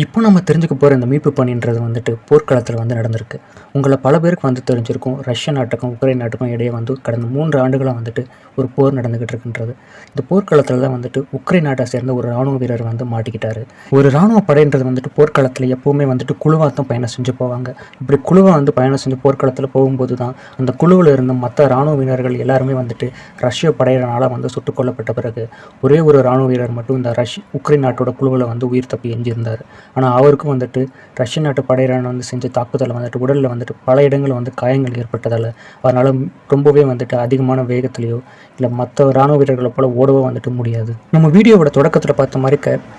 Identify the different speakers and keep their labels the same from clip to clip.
Speaker 1: இப்போ நம்ம தெரிஞ்சுக்க போகிற இந்த மீட்பு பணின்றது வந்துட்டு போர்க்களத்தில் வந்து நடந்திருக்கு. உங்களை பல பேருக்கு வந்து தெரிஞ்சிருக்கும், ரஷ்ய நாட்டுக்கும் உக்ரைன் நாட்டுக்கும் இடையே வந்து கடந்த 3 ஆண்டுகளாக வந்துட்டு ஒரு போர் நடந்துகிட்டு இருக்குன்றது. இந்த போர்க்களத்தில் தான் வந்துட்டு உக்ரைன் நாட்டை சேர்ந்த ஒரு ராணுவ வீரர் வந்து மாட்டிக்கிட்டாரு. ஒரு ராணுவ படைன்றது வந்துட்டு போர்க்களத்தில் எப்போவுமே வந்துட்டு குழுவாக தான் பயணம் செஞ்சு போவாங்க. இப்படி குழுவாக வந்து பயணம் செஞ்சு போர்க்களத்தில் போகும்போது தான் அந்த குழுவில் இருந்த மற்ற ராணுவ வீரர்கள் எல்லாருமே வந்துட்டு ரஷ்ய படையினரால் வந்து சுட்டுக் கொல்லப்பட்ட பிறகு ஒரே ஒரு ராணுவ வீரர் மட்டும் இந்த உக்ரைன் நாட்டோட குழுவில் வந்து உயிர் தப்பி எஞ்சியிருந்தார். ஆனால் அவருக்கும் வந்துட்டு ரஷ்ய நாட்டு படையினர் வந்து செஞ்ச தாக்குதலில் வந்துட்டு உடலில் வந்துட்டு பல இடங்களில் வந்து காயங்கள் ஏற்பட்டதால் அதனால் ரொம்பவே வந்துட்டு அதிகமான வேகத்திலையோ இல்லை மற்ற இராணுவ வீரர்களை போல் ஓடவோ வந்துட்டு முடியாது. நம்ம வீடியோவோட தொடக்கத்தில் பார்த்த மாதிரி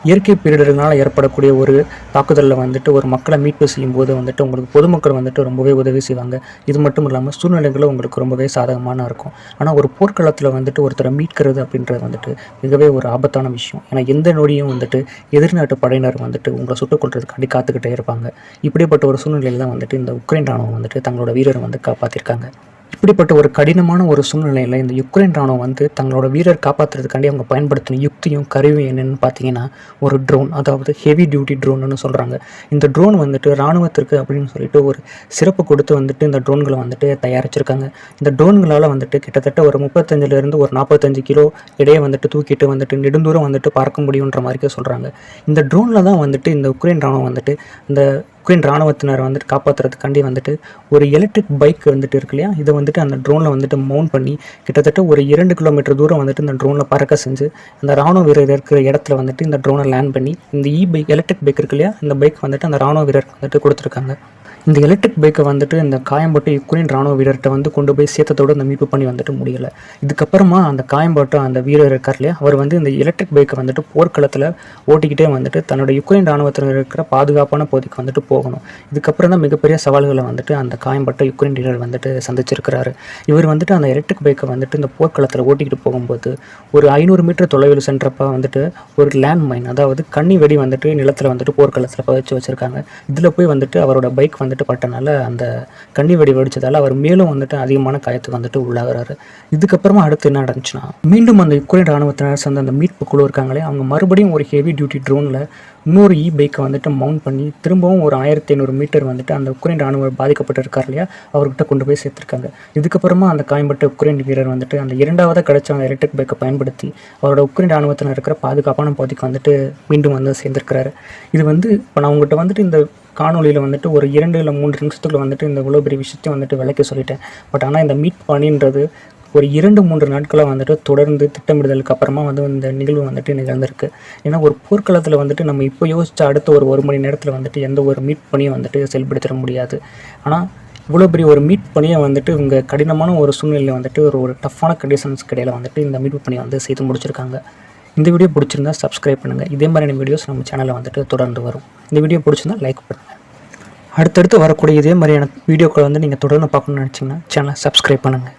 Speaker 1: இயற்கை பேரிடர்களால் ஏற்படக்கூடிய ஒரு தாக்குதலில் வந்துட்டு ஒரு மக்களை மீட்பு செய்யும்போது வந்துட்டு உங்களுக்கு பொதுமக்கள் வந்துட்டு ரொம்பவே உதவி செய்வாங்க. இது மட்டும் இல்லாமல் சூழ்நிலைகளும் உங்களுக்கு ரொம்பவே சாதகமான இருக்கும். ஆனால் ஒரு போர்க்களத்தில் வந்துட்டு ஒருத்தரை மீட்கிறது அப்படின்றது வந்துட்டு மிகவே ஒரு ஆபத்தான விஷயம். ஏன்னா எந்த நொடியும் வந்துட்டு எதிர்நாட்டு படையினர் வந்துட்டு உங்களை சுட்டுக் கொள்றதுக்காண்டி காத்துக்கிட்டே இருப்பாங்க. இப்படிப்பட்ட ஒரு சூழ்நிலையில் தான் வந்துட்டு இந்த உக்ரைன் ராணுவம் வந்துட்டு தங்களோட வீரரை வந்து காப்பாற்றிருக்காங்க. இப்படிப்பட்ட ஒரு கடினமான ஒரு சூழ்நிலையில் இந்த யுக்ரைன் ராணுவம் வந்து தங்களோட வீரர் காப்பாற்றுறதுக்காண்டி அவங்க பயன்படுத்தின யுக்தியும் கருவியும் என்னென்னு பார்த்தீங்கன்னா ஒரு ட்ரோன், அதாவது ஹெவி டியூட்டி ட்ரோன்னு சொல்கிறாங்க. இந்த ட்ரோன் வந்துட்டு இராணுவத்திற்கு அப்படின்னு சொல்லிட்டு ஒரு சிறப்பு கொடுத்து வந்துட்டு இந்த ட்ரோன்களை வந்துட்டு தயாரிச்சிருக்காங்க. இந்த ட்ரோன்களால் வந்துட்டு கிட்டத்தட்ட ஒரு 35 ஒரு 45 கிலோ இடையே வந்துட்டு தூக்கிட்டு வந்துட்டு நெடுந்தூரம் வந்துட்டு பார்க்க முடியுன்ற மாதிரி சொல்கிறாங்க. இந்த ட்ரோனில் தான் வந்துட்டு இந்த உக்ரைன் ராணுவம் வந்துட்டு இந்த உக்ரைன் ராணுவத்தினர் வந்துட்டு காப்பாற்றுறதுக்காண்டி வந்துட்டு ஒரு எலக்ட்ரிக் பைக் வந்துட்டு இருக்கு இல்லையா, இதை வந்துட்டு அந்த ட்ரோனில் வந்துட்டு மவுண்ட் பண்ணி கிட்டத்தட்ட ஒரு 2 கிலோமீட்டர் தூரம் வந்துட்டு இந்த ட்ரோனில் பறக்க செஞ்சு அந்த ராணுவ வீரர் இருக்கிற இடத்துல வந்துட்டு இந்த ட்ரோனை லேண்ட் பண்ணி இந்த பைக் எலக்ட்ரிக் பைக் இருக்கு இல்லையா, இந்த பைக் வந்துட்டு அந்த ராணுவ வீரருக்கு வந்துட்டு கொடுத்துருக்காங்க. இந்த எலக்ட்ரிக் பைக்கை வந்துட்டு இந்த காயம்பட்டு யுக்ரைன் ராணுவ வீரர்கிட்ட வந்து கொண்டு போய் சேர்த்ததோடு அந்த மீட்பு பண்ணி வந்துட்டு முடியலை. இதுக்கப்புறமா அந்த காயம்பட்டு அந்த வீரர் இருக்கார் இல்லையா, அவர் வந்து இந்த எலக்ட்ரிக் பைக்கை வந்துட்டு போர்க்களத்தில் ஓட்டிக்கிட்டே வந்துட்டு தன்னோட யுக்ரைன் ராணுவத்தில் இருக்கிற பாதுகாப்பான பகுதிக்கு வந்துட்டு போகணும். இதுக்கப்புறம் தான் மிகப்பெரிய சவால்களை வந்துட்டு அந்த காயம்பட்ட யுக்ரைன் வீரர் வந்துட்டு சந்திச்சிருக்கிறாரு. இவர் வந்துட்டு அந்த எலக்ட்ரிக் பைக்கை வந்துட்டு இந்த போர்க்களத்தில் ஓட்டிக்கிட்டு போகும்போது ஒரு 500 மீட்டர் தொலைவில் சென்றப்போ வந்துட்டு ஒரு லேண்ட் மைன், அதாவது கண்ணி வெடி வந்துட்டு நிலத்தில் வந்துட்டு போர்க்களத்தில் பதிச்சு வச்சுருக்காங்க. இதில் போய் வந்துட்டு அவரோட பைக் வந்துட்டு பட்டனால அந்த கண்ணி வெடி வெடிச்சதால் அவர் மேலும் வந்துட்டு அதிகமான காயத்துக்கு வந்துட்டு உள்ளாகிறாரு. இதுக்கப்புறமா அடுத்து என்ன நடந்துச்சுன்னா, மீண்டும் அந்த யுக்ரைன் ராணுவத்தினர் சேர்ந்த அந்த மீட்பு குழு இருக்காங்களே, அவங்க மறுபடியும் ஒரு ஹெவி டியூட்டி ட்ரோனில் இன்னொரு பைக்கை வந்துட்டு மவுண்ட் பண்ணி திரும்பவும் ஒரு 1500 மீட்டர் வந்துட்டு அந்த உக்ரைன் ராணுவம் பாதிக்கப்பட்டிருக்கார் இல்லையா, அவர்கிட்ட கொண்டு போய் சேர்த்துருக்காங்க. இதுக்கப்புறமா அந்த காயம்பட்ட உக்ரைன் வீரர் வந்துட்டு அந்த இரண்டாவதாக கிடைச்ச அந்த எலக்ட்ரிக் பைக்கை பயன்படுத்தி அவரோட உக்ரைன் ராணுவத்தில் இருக்கிற பாதுகாப்பான பகுதிக்கு வந்துட்டு மீண்டும் வந்து சேர்ந்திருக்கிறாரு. இது வந்து இப்போ நான் உங்கள்கிட்ட வந்துட்டு இந்த காணொலியில் வந்துட்டு ஒரு 2 இல்லை 3 நிமிஷத்துக்குள்ள வந்துட்டு இந்த இவ்வளோ பெரிய விஷயத்தையும் வந்துட்டு விளக்கி சொல்லிட்டேன். பட் ஆனால் இந்த மீட் பணின்றது ஒரு 2-3 நாட்களாக வந்துட்டு தொடர்ந்து திட்டமிடுதலுக்கு அப்புறமா வந்து இந்த நிகழ்வு வந்துட்டு நிகழ்ந்திருக்கு. ஏன்னா ஒரு போர்க்களத்தில் வந்துட்டு நம்ம இப்போ யோசித்த அடுத்த ஒரு மணி நேரத்தில் வந்துட்டு எந்த ஒரு மீட் பணியும் வந்துட்டு செயல்படுத்திட முடியாது. ஆனால் இவ்வளோ பெரிய ஒரு மீட் பணியை வந்துட்டு இவங்க கடினமான ஒரு சூழ்நிலையில் வந்துட்டு ஒரு டஃப்பான கண்டிஷன்ஸ்க்கு இடையில் வந்துட்டு இந்த மீட்பு பணியை வந்து செய்து முடிச்சிருக்காங்க. இந்த வீடியோ பிடிச்சிருந்தா சப்ஸ்கிரைப் பண்ணுங்கள். இதே மாதிரியான வீடியோஸ் நம்ம சேனலில் வந்துட்டு தொடர்ந்து வரும். இந்த வீடியோ பிடிச்சிருந்தா லைக் பண்ணுங்கள். அடுத்தடுத்து வரக்கூடிய இதே மாதிரியான வீடியோக்களை வந்து நீங்கள் தொடர்ந்து பார்க்கணுன்னு நினச்சிங்கன்னா சேனலை சப்ஸ்கிரைப் பண்ணுங்கள்.